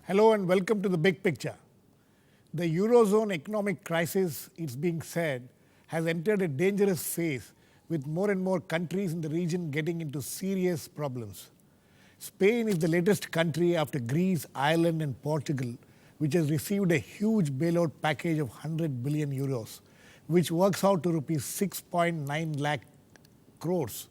Hello and welcome to the big picture. The Eurozone economic crisis, it's being said, has entered a dangerous phase with more and more countries in the region getting into serious problems. Spain is the latest country after Greece, Ireland and Portugal, which has received a huge bailout package of 100 billion euros, which works out to rupees 6.9 lakh crores.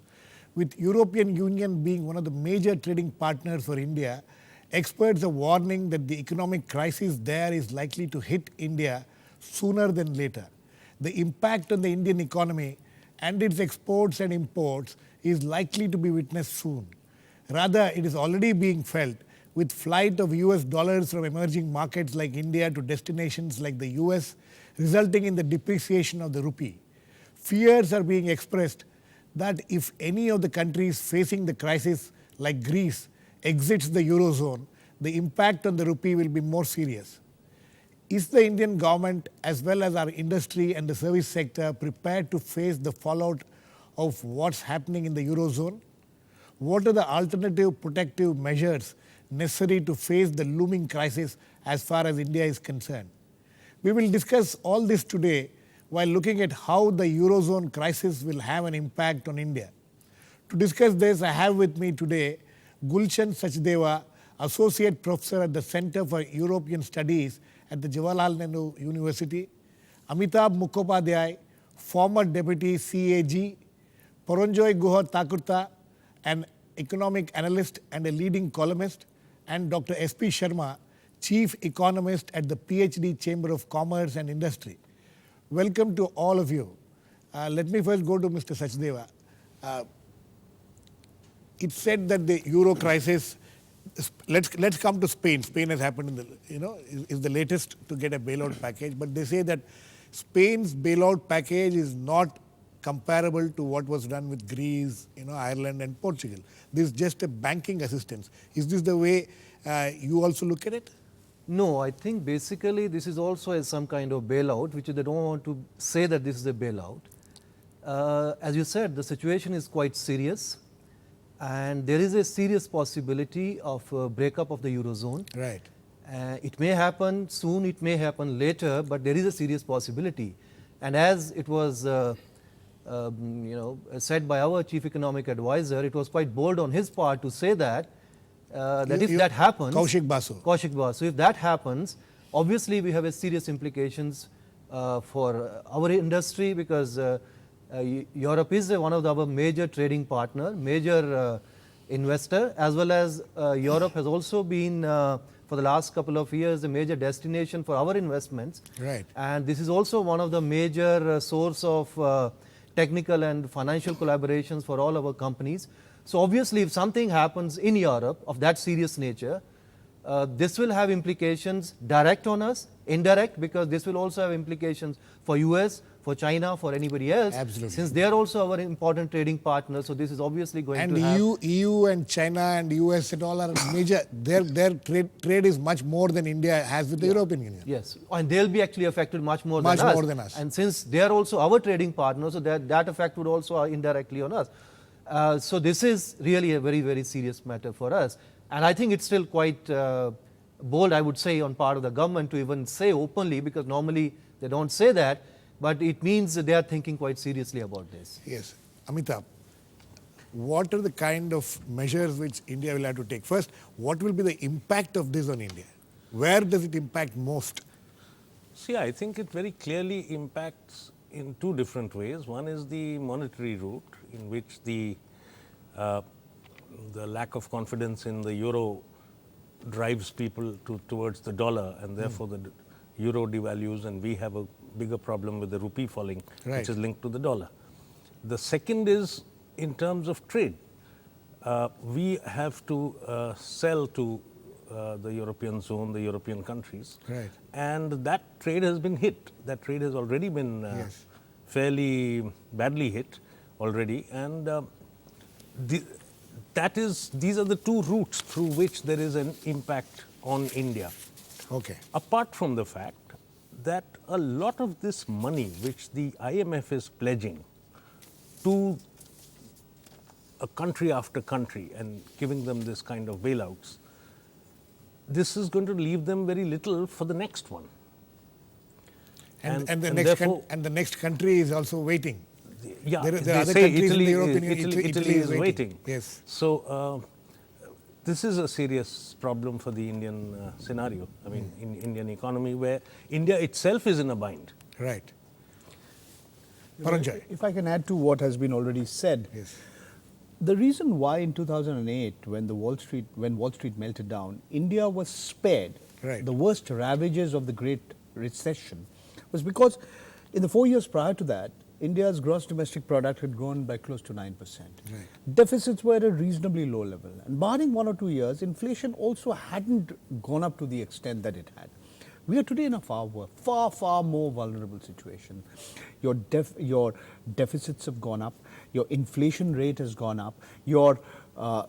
With European Union being one of the major trading partners for India, experts are warning that the economic crisis there is likely to hit India sooner than later. The impact on the Indian economy and its exports and imports is likely to be witnessed soon. Rather, it is already being felt with flight of US dollars from emerging markets like India to destinations like the US, resulting in the depreciation of the rupee. Fears are being expressed that if any of the countries facing the crisis, like Greece, exits the Eurozone, the impact on the rupee will be more serious. Is the Indian government as well as our industry and the service sector prepared to face the fallout of what's happening in the Eurozone? What are the alternative protective measures necessary to face the looming crisis as far as India is concerned? We will discuss all this today while looking at how the Eurozone crisis will have an impact on India. To discuss this, I have with me today Gulshan Sachdeva, Associate Professor at the Center for European Studies at the Jawaharlal Nehru University, Amitabh Mukhopadyay, former Deputy CAG, Paranjoy Guha Thakurta, an economic analyst and a leading columnist, and Dr.S.P.Sharma, Chief Economist at the PhD Chamber of Commerce and Industry. Welcome to all of you. Let me first go to Mr. Sachdeva. It's said that the euro crisis, let's come to Spain. Spain has happened in the, is the latest to get a bailout package, but they say that Spain's bailout package is not comparable to what was done with Greece, Ireland and Portugal. This is just a banking assistance. Is this the way you also look at it? No, I think basically this is also some kind of bailout, which they don't want to say that this is a bailout. As you said, the situation is quite serious. And there is a serious possibility of a breakup of the Eurozone. Right. It may happen soon, it may happen later, but there is a serious possibility. And as it was said by our chief economic advisor, it was quite bold on his part to say that, if that happens… Kaushik Basu. If that happens, obviously we have a serious implications for our industry because Europe is one of our major trading partner, major investor, as well as Europe has also been for the last couple of years a major destination for our investments. Right. And this is also one of the major source of technical and financial collaborations for all our companies. So obviously if something happens in Europe of that serious nature, this will have implications direct on us, indirect, because this will also have implications for US, for China, for anybody else. Absolutely. Since they are also our important trading partners, so this is obviously going to have… And EU and China and US and all are major, their trade is much more than India has with the European Union. Yes, and they'll be actually affected much more than us. And since they are also our trading partners, so that effect would also indirectly on us. So this is really a very, very serious matter for us. And I think it's still quite bold, I would say, on part of the government to even say openly, because normally they don't say that, but it means that they are thinking quite seriously about this. Yes. Amitabh, what are the kind of measures which India will have to take? First, what will be the impact of this on India? Where does it impact most? See, I think it very clearly impacts in two different ways. One is the monetary route, in which the lack of confidence in the euro drives people towards the dollar, and therefore the euro devalues, and we have a bigger problem with the rupee falling, right, which is linked to the dollar. The second is in terms of trade. We have to sell to the European zone, the European countries, right, and that trade has been hit. That trade has already been yes, fairly badly hit already, and these are the two routes through which there is an impact on India. okay, Apart from the fact that a lot of this money which the IMF is pledging to a country after country and giving them this kind of bailouts this is going to leave them very little for the next one. And the and next therefore- and the next country is also waiting. Yeah, There are they other say countries in Italy, the European Union. Italy is waiting. Yes. So this is a serious problem for the Indian scenario. I mean, in Indian economy, where India itself is in a bind. Right. Paranjoy. If I can add to what has been already said, Yes. the reason why in 2008, when Wall Street melted down, India was spared Right. the worst ravages of the Great Recession, was because in the 4 years prior to that, India's gross domestic product had grown by close to 9%. Right. Deficits were at a reasonably low level, and barring 1 or 2 years, inflation also hadn't gone up to the extent that it had. We are today in a far more vulnerable situation. Your deficits have gone up, your inflation rate has gone up, your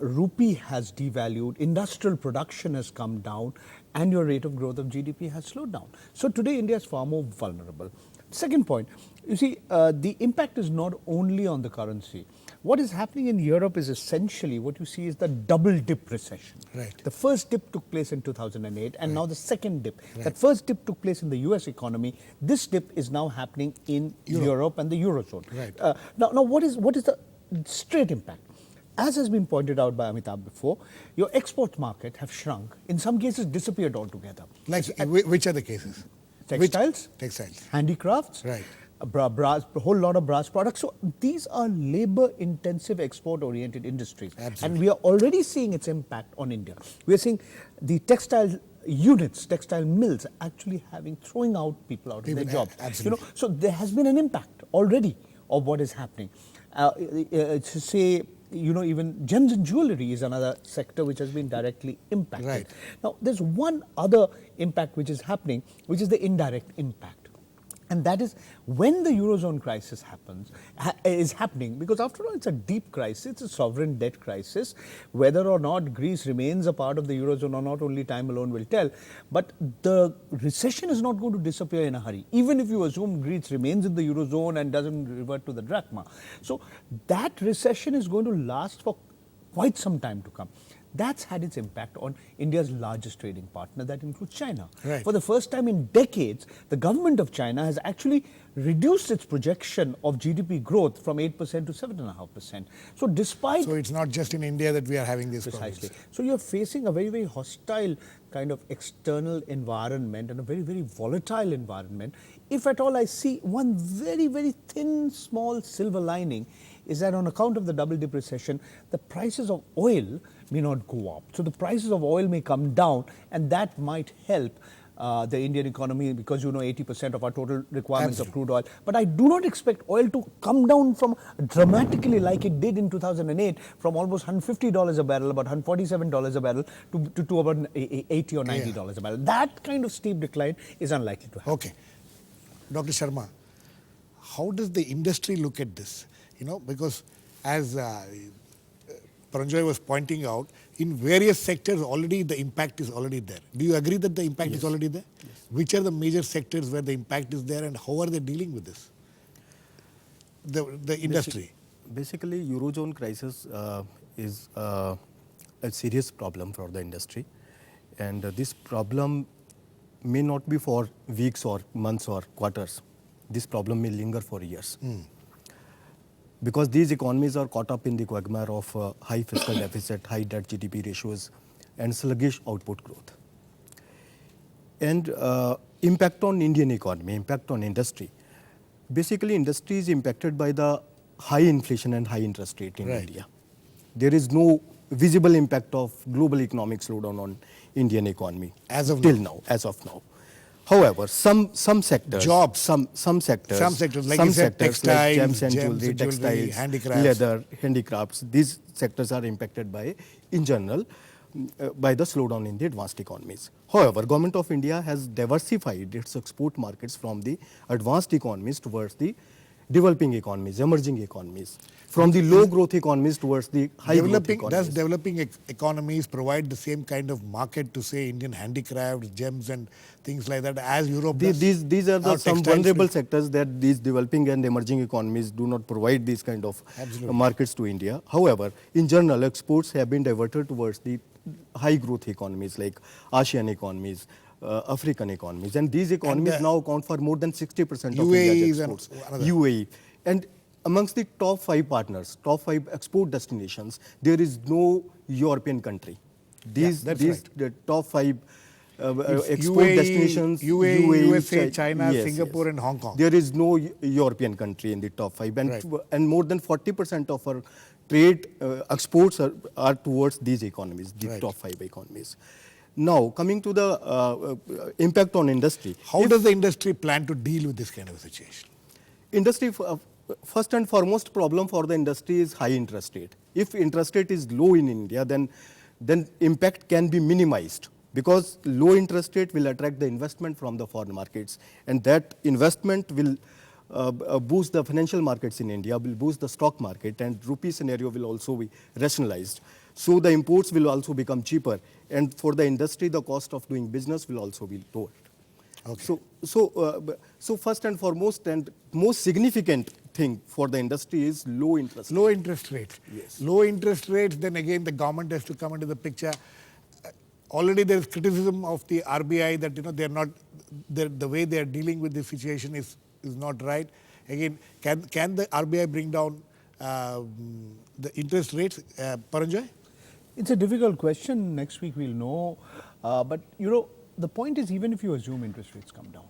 rupee has devalued, industrial production has come down, and your rate of growth of GDP has slowed down. So today India is far more vulnerable. Second point, you see, the impact is not only on the currency. What is happening in Europe is essentially what you see is the double dip recession. Right. The first dip took place in 2008 and now the second dip. That first dip took place in the US economy. This dip is now happening in Europe and the Eurozone. Right. Now what is the straight impact? As has been pointed out by Amitabh before, your export market have shrunk, in some cases disappeared altogether. Like, which are the cases? Textiles, Textiles. handicrafts, Right. brass, a whole lot of brass products. So these are labor-intensive, export-oriented industries, Absolutely. and we are already seeing its impact on India. We are seeing the textile units, textile mills, actually throwing out people out of their jobs. Absolutely. So there has been an impact already of what is happening. To say, even gems and jewelry is another sector which has been directly impacted. Right. Now, there's one other impact which is happening, which is the indirect impact. And that is when the Eurozone crisis is happening, because after all, it's a deep crisis, it's a sovereign debt crisis. Whether or not Greece remains a part of the Eurozone or not, only time alone will tell. But the recession is not going to disappear in a hurry, even if you assume Greece remains in the Eurozone and doesn't revert to the drachma. So that recession is going to last for quite some time to come. That's had its impact on India's largest trading partner, that includes China. Right. For the first time in decades, the government of China has actually reduced its projection of GDP growth from 8% to 7.5%. So despite... So it's not just in India that we are having this Precisely. problems. So you're facing a very, very hostile kind of external environment and a very, very volatile environment. If at all I see one very, very thin, small silver lining, is that on account of the double dip recession, the prices of oil may not go up. So the prices of oil may come down, and that might help the Indian economy, because 80% of our total requirements of crude oil. But I do not expect oil to come down from dramatically like it did in 2008, from almost $150 a barrel, about $147 a barrel, to about $80 or $90 a barrel. That kind of steep decline is unlikely to happen. Okay. Dr. Sharma, how does the industry look at this? Because as Paranjoy was pointing out, in various sectors already the impact is already there. Do you agree that the impact is already there? Yes. Which are the major sectors where the impact is there, and how are they dealing with this? The industry. Basically, Eurozone crisis is a serious problem for the industry, and this problem may not be for weeks or months or quarters. This problem may linger for years. Because these economies are caught up in the quagmire of high fiscal deficit, high debt GDP ratios, and sluggish output growth. And impact on Indian economy, impact on industry. Basically, industry is impacted by the high inflation and high interest rate in India. There is no visible impact of global economic slowdown on Indian economy As of now. As of now. However, some sectors, jobs, some sectors, like you said, textiles, like gems and jewelry, textiles, handicrafts, leather, handicrafts, these sectors are impacted by, in general, by the slowdown in the advanced economies. However, Government of India has diversified its export markets from the advanced economies towards the developing economies, emerging economies, from the low growth economies towards the high growth economies. Does developing economies provide the same kind of market to, say, Indian handicrafts, gems and things like that as Europe does? These are Or some textiles vulnerable do? sectors that these developing and emerging economies do not provide these kind of markets to India. However, in general, exports have been diverted towards the high growth economies like Asian economies, African economies, and these economies now account for more than 60% of UAE India's is exports. another. UAE. And amongst the top 5 partners, top 5 export destinations, there is no European country. These that's the top 5 export UAE, destinations, UAE, USA, Chi- China, yes, Singapore, yes. and Hong Kong. There is no European country in the top 5, and Right. and more than 40% of our trade exports are towards these economies, the Right. top 5 economies. Now, coming to the impact on industry. How does the industry plan to deal with this kind of a situation? Industry, first and foremost problem for the industry is high interest rate. If interest rate is low in India, then impact can be minimized, because low interest rate will attract the investment from the foreign markets, and that investment will boost the financial markets in India, will boost the stock market, and rupee scenario will also be rationalized. So the imports will also become cheaper, and for the industry, the cost of doing business will also be lower. Okay. So first and foremost and most significant thing for the industry is low interest. Low interest rates. Yes. Low interest rates, then again the government has to come into the picture. Already there is criticism of the RBI that they are not, the way they are dealing with this situation is not right. Again, can the RBI bring down the interest rates? Paranjoy? It's a difficult question. Next week we'll know. But the point is, even if you assume interest rates come down,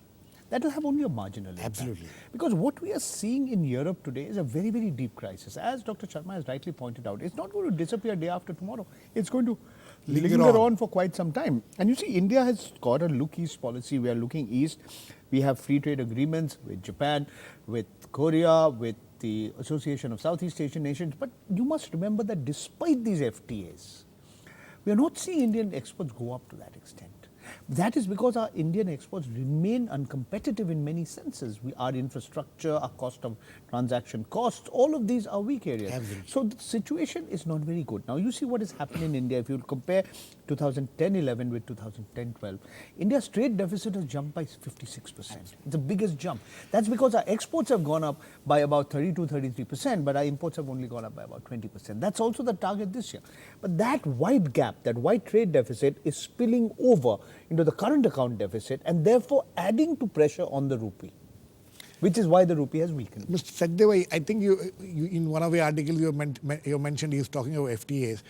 that will have only a marginal impact. Absolutely. Because what we are seeing in Europe today is a very, very deep crisis. As Dr. Sharma has rightly pointed out, it's not going to disappear day after tomorrow. It's going to linger on for quite some time. And you see, India has got a look east policy. We are looking east. We have free trade agreements with Japan, with Korea, with the Association of Southeast Asian Nations. But you must remember that despite these FTAs, we are not seeing Indian exports go up to that extent. That is because our Indian exports remain uncompetitive in many senses. Our infrastructure, our cost of transaction costs, all of these are weak areas. Absolutely. So the situation is not very good. Now you see what has happened in India. If you compare 2010-11 with 2010-12, India's trade deficit has jumped by 56%. It's the biggest jump. That's because our exports have gone up by about 32-33%, but our imports have only gone up by about 20%. That's also the target this year. But that wide gap, that wide trade deficit is spilling over into the current account deficit and therefore adding to pressure on the rupee, which is why the rupee has weakened. Mr. Sachdeva, I think you in one of your articles you mentioned, he's talking about FTAs.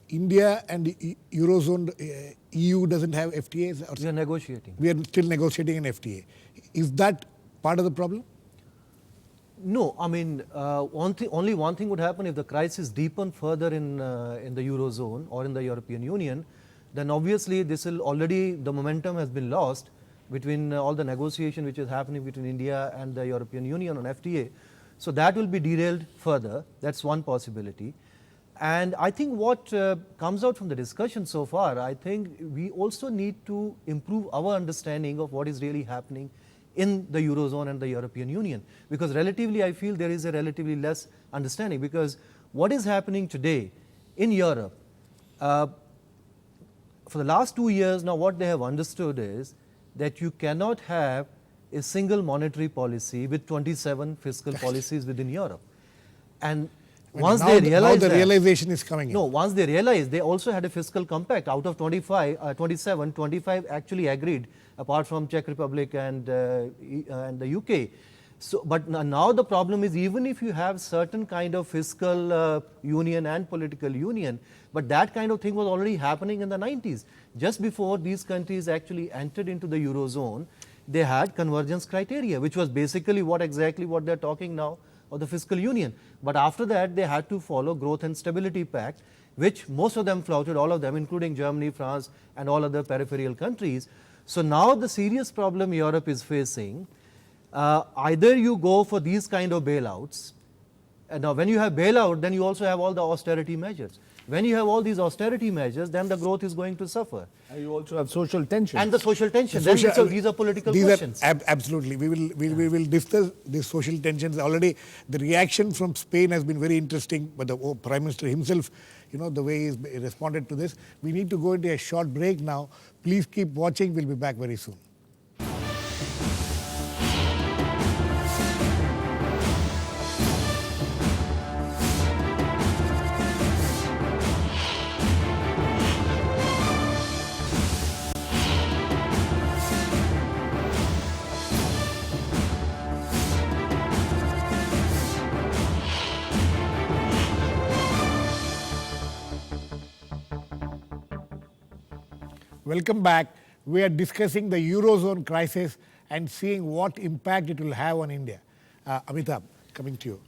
India and the Eurozone, EU doesn't have FTAs? We are negotiating. We are still negotiating an FTA. Is that part of the problem? No, I mean, only one thing would happen if the crisis deepened further in the Eurozone or in the European Union. Then obviously this will already, the momentum has been lost between all the negotiation which is happening between India and the European Union on FTA. So that will be derailed further. That's one possibility. And I think what comes out from the discussion so far, I think we also need to improve our understanding of what is really happening in the Eurozone and the European Union. Because relatively, I feel there is a relatively less understanding. Because what is happening today in Europe, for the last 2 years now, what they have understood is that you cannot have a single monetary policy with 27 fiscal policies within Europe. And once they realize now the realization is coming in. No, once they realize, they also had a fiscal compact. Out of 27, 25 actually agreed, apart from Czech Republic and the UK. So, but now the problem is, even if you have certain kind of fiscal union and political union, but that kind of thing was already happening in the 90s. Just before these countries actually entered into the Eurozone, they had convergence criteria, which was basically exactly what they're talking now of the fiscal union. But after that, they had to follow growth and stability pact, which most of them flouted, all of them, including Germany, France, and all other peripheral countries. So now the serious problem Europe is facing, either you go for these kind of bailouts, and now when you have bailout, then you also have all the austerity measures. When you have all these austerity measures, then the growth is going to suffer. And you also have social tension. And the social tension. These are political these questions. Absolutely. We will discuss these social tensions. Already the reaction from Spain has been very interesting, but the Prime Minister himself, the way he's responded to this. We need to go into a short break now. Please keep watching. We'll be back very soon. Welcome back. We are discussing the Eurozone crisis and seeing what impact it will have on India. Amitabh, coming to you.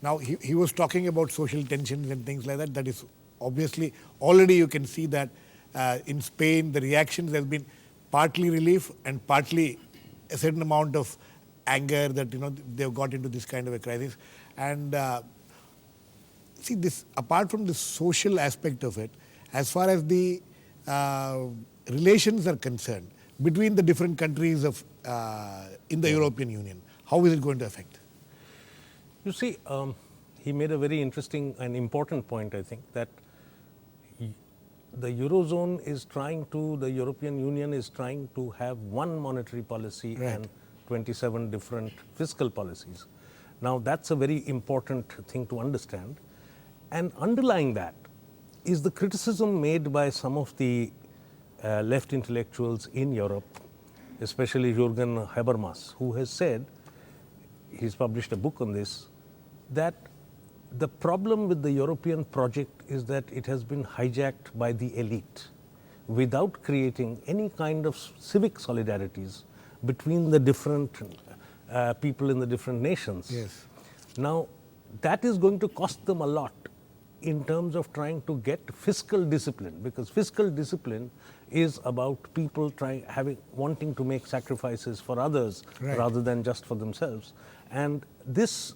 Now, he was talking about social tensions and things like that. That is obviously, already you can see that in Spain, the reactions has been partly relief and partly a certain amount of anger that, they've got into this kind of a crisis. And see, this, apart from the social aspect of it, as far as the relations are concerned between the different countries of in the European Union, how is it going to affect? You see, he made a very interesting and important point, I think, that the Eurozone is trying to, the European Union is trying to have one monetary policy and 27 different fiscal policies. Now, that's a very important thing to understand. And underlying that is the criticism made by some of the left intellectuals in Europe, especially Jürgen Habermas, who has said, he's published a book on this, that the problem with the European project is that it has been hijacked by the elite without creating any kind of civic solidarities between the different people in the different nations. Yes. Now, that is going to cost them a lot in terms of trying to get fiscal discipline, because fiscal discipline is about people wanting to make sacrifices for others rather than just for themselves. And this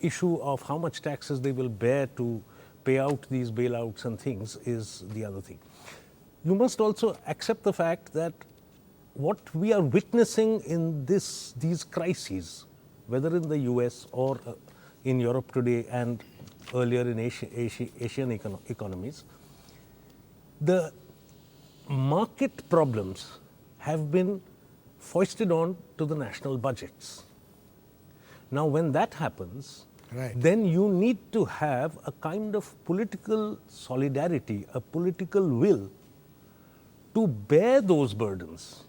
issue of how much taxes they will bear to pay out these bailouts and things is the other thing. You must also accept the fact that what we are witnessing in these crises, whether in the US or in Europe today and earlier in Asian economies, the market problems have been foisted on to the national budgets. Now, when that happens, then you need to have a kind of political solidarity, a political will to bear those burdens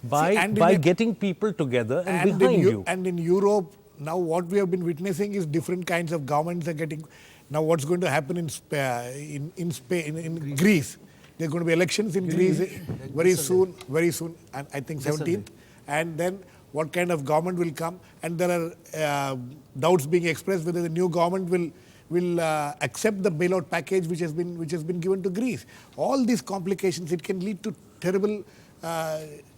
by getting people together and behind you. And in Europe, now what we have been witnessing is different kinds of governments are getting. Now, what's going to happen in Spain, in Greece? There are going to be elections in Greece very soon, and I think 17th. And then what kind of government will come? And there are doubts being expressed whether the new government will accept the bailout package which has been given to Greece. All these complications, it can lead to terrible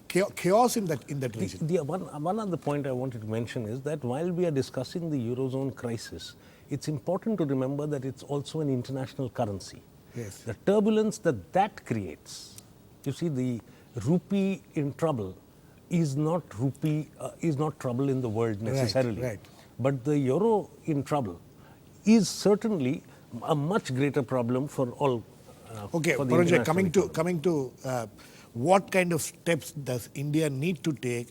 chaos in that region. One other point I wanted to mention is that while we are discussing the Eurozone crisis, it's important to remember that it's also an international currency. Yes. The turbulence that creates, you see, the rupee in trouble is not trouble in the world necessarily. Right. But the euro in trouble is certainly a much greater problem for all. Okay, for the Paranjoy, international coming to what kind of steps does India need to take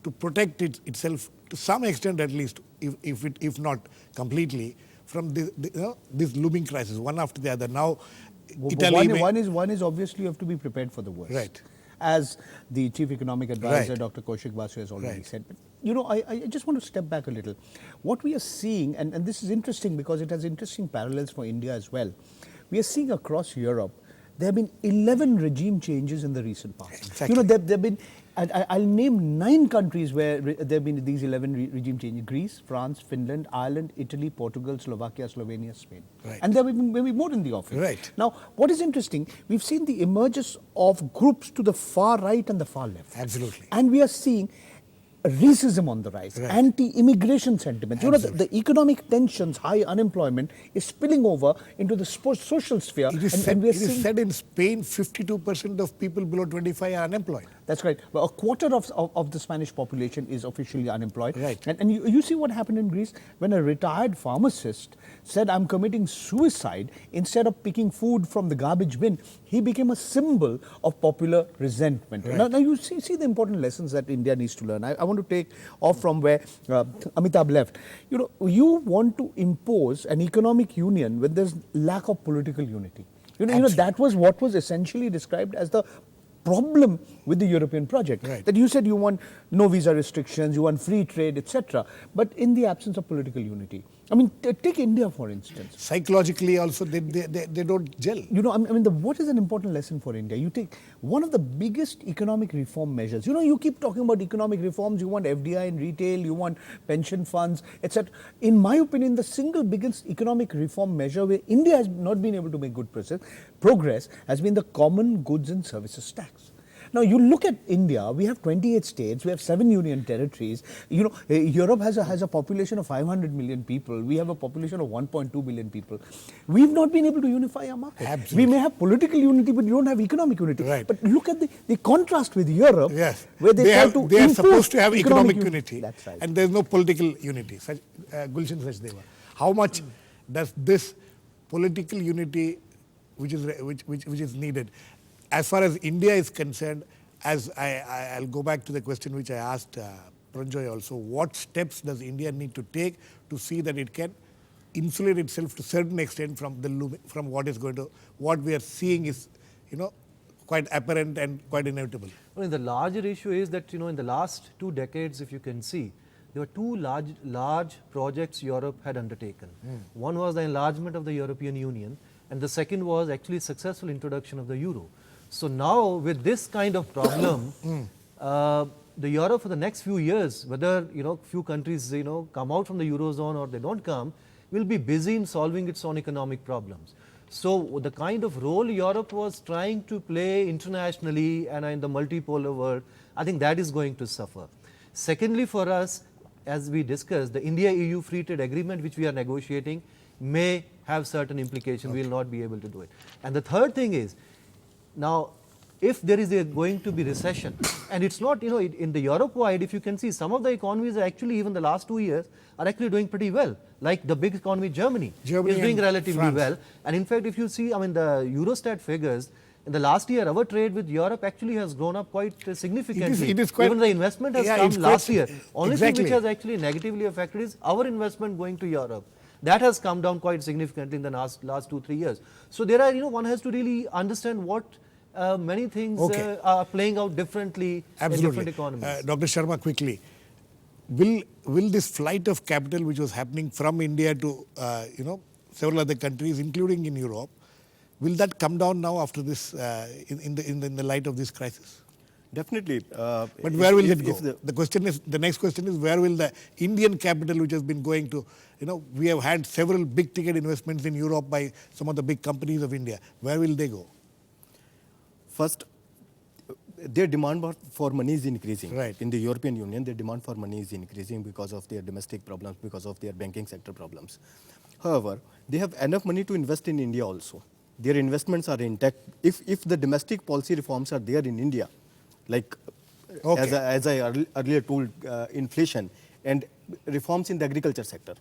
to protect itself to some extent, at least, if not completely, from this looming crisis, one after the other. Now, one is obviously you have to be prepared for the worst. Right. As the Chief Economic Advisor, Dr. Kaushik Basu, has already said. But, I just want to step back a little. What we are seeing, and this is interesting because it has interesting parallels for India as well. We are seeing across Europe, there have been 11 regime changes in the recent past. Exactly. There have been, I'll name 9 countries where there have been these 11 regime changes: Greece, France, Finland, Ireland, Italy, Portugal, Slovakia, Slovenia, Spain. Right. And there will be maybe more in the offing. Right. Now, what is interesting, we've seen the emergence of groups to the far right and the far left. Absolutely. And we are seeing racism on the rise, anti-immigration sentiments. The economic tensions, high unemployment is spilling over into the social sphere. It is said in Spain, 52% of people below 25 are unemployed. That's right. Well, a quarter of the Spanish population is officially unemployed. Right. And you see what happened in Greece when a retired pharmacist said, "I'm committing suicide," instead of picking food from the garbage bin, he became a symbol of popular resentment. Right. Now you see the important lessons that India needs to learn. I want to take off from where Amitabh left. You want to impose an economic union when there's lack of political unity. That was what was essentially described as the problem with the European project. Right. That you said you want no visa restrictions, you want free trade, etc. But in the absence of political unity. I mean, take India for instance. Psychologically also, they don't gel. You know, I mean, what is an important lesson for India? You take one of the biggest economic reform measures. You know, you keep talking about economic reforms. You want FDI in retail, you want pension funds, etc. In my opinion, the single biggest economic reform measure where India has not been able to make good progress has been the Common Goods and Services Tax. Now, you look at India, we have 28 states, we have 7 union territories. You know, Europe has a population of 500 million people. We have a population of 1.2 billion people. We've not been able to unify our market. Absolutely. We may have political unity, but you don't have economic unity. Right. But look at the contrast with Europe, Yes, where they are impose supposed to have economic unity, That's right. and there is no political unity. Gulshan, Sachdeva, how much does this political unity, which is needed, as far as India is concerned? As I'll go back to the question which I asked Paranjoy also, what steps does India need to take to see that it can insulate itself to a certain extent from what we are seeing is, you know, quite apparent and quite inevitable. I mean, the larger issue is that, you know, in the last 2 decades, if you can see, there were 2 large projects Europe had undertaken. One was the enlargement of the European Union, and the second was actually successful introduction of the euro. So now, with this kind of problem, the Europe for the next few years, whether, you know, few countries, you know, come out from the Eurozone or they don't come, will be busy in solving its own economic problems. So the kind of role Europe was trying to play internationally and in the multipolar world, I think that is going to suffer. Secondly, for us, as we discussed, the India-EU free trade agreement which we are negotiating may have certain implications. We will not be able to do it. And the third thing is, now, if there is going to be recession, and it's not, you know, in the Europe-wide, if you can see, some of the economies are actually, even the last 2 years, are actually doing pretty well. Like the big economy, Germany is doing relatively France. well. And in fact, if you see, I mean, the Eurostat figures, in the last year, our trade with Europe actually has grown up quite significantly. It is quite, even the investment has yeah, come it's last quite, year. Only exactly. thing which has actually negatively affected is our investment going to Europe. That has come down quite significantly in the last 2-3 years. So there are, you know, one has to really understand what many things are playing out differently in different economies. Dr. Sharma, quickly, will this flight of capital which was happening from India to you know, several other countries, including in Europe, will that come down now after this in the light of this crisis? Definitely. But where will it go? The next question is, where will the Indian capital, which has been going to, you know, we have had several big ticket investments in Europe by some of the big companies of India. Where will they go? First, their demand for money is increasing. Right. In the European Union, their demand for money is increasing because of their domestic problems, because of their banking sector problems. However, they have enough money to invest in India also. Their investments are intact. If the domestic policy reforms are there in India, like as I earlier told, inflation and reforms in the agriculture sector.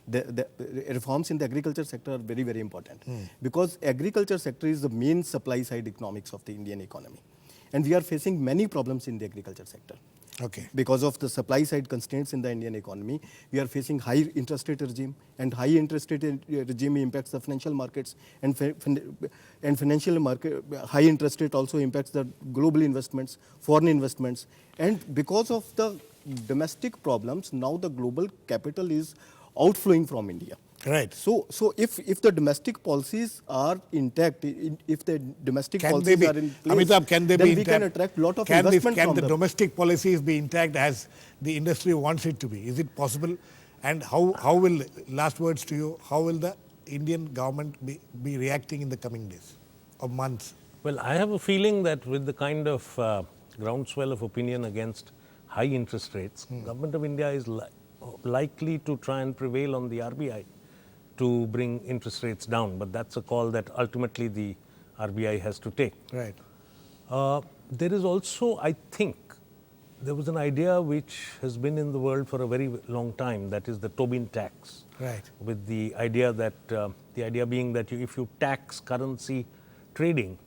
The reforms in the agriculture sector are very, very important because agriculture sector is the main supply side economics of the Indian economy. And we are facing many problems in the agriculture sector. Okay. Because of the supply side constraints in the Indian economy, we are facing high interest rate regime, and high interest rate regime impacts the financial markets, and financial market high interest rate also impacts the global investments, foreign investments, and because of the domestic problems, now the global capital is outflowing from India. Right. So if the domestic policies are intact, if the domestic policies are in place, Amitabh, can they then be we intact? can attract a lot of investment Can from the them. domestic policies be intact as the industry wants it to be? Is it possible? And how will, last words to you, how will the Indian government be reacting in the coming days or months? Well, I have a feeling that with the kind of groundswell of opinion against high interest rates, Government of India is likely to try and prevail on the RBI to bring interest rates down, but that's a call that ultimately the RBI has to take. Right. There is also, I think, there was an idea which has been in the world for a very long time, that is the Tobin Tax. Right. With the idea that, the idea being that if you tax currency trading,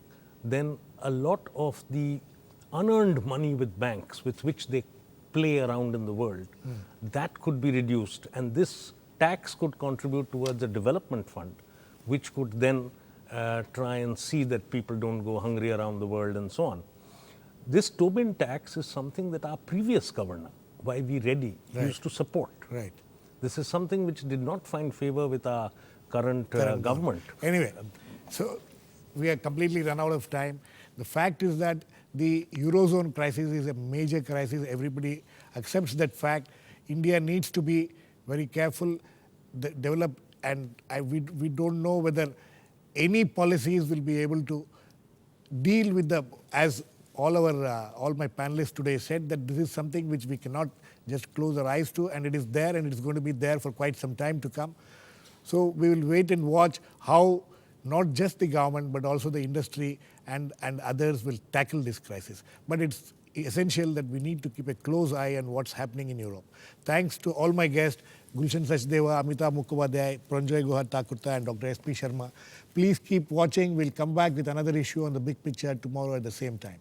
then a lot of the unearned money with banks with which they play around in the world, that could be reduced, and this tax could contribute towards a development fund, which could then try and see that people don't go hungry around the world and so on. This Tobin tax is something that our previous governor, Y.V. Reddy, used to support. Right. This is something which did not find favor with our current government. Anyway, so we are completely run out of time. The fact is that the Eurozone crisis is a major crisis. Everybody accepts that fact. India needs to be very careful, develop, and we don't know whether any policies will be able to deal with as all my panelists today said, that this is something which we cannot just close our eyes to, and it is there and it is going to be there for quite some time to come. So we will wait and watch how not just the government but also the industry and others will tackle this crisis. But it's essential that we need to keep a close eye on what's happening in Europe. Thanks to all my guests, Gulshan Sachdeva, Amitabh Mukhopadyay, Paranjoy, Guha, Thakurta and Dr.S.P.Sharma. Please keep watching. We'll come back with another issue on the big picture tomorrow at the same time.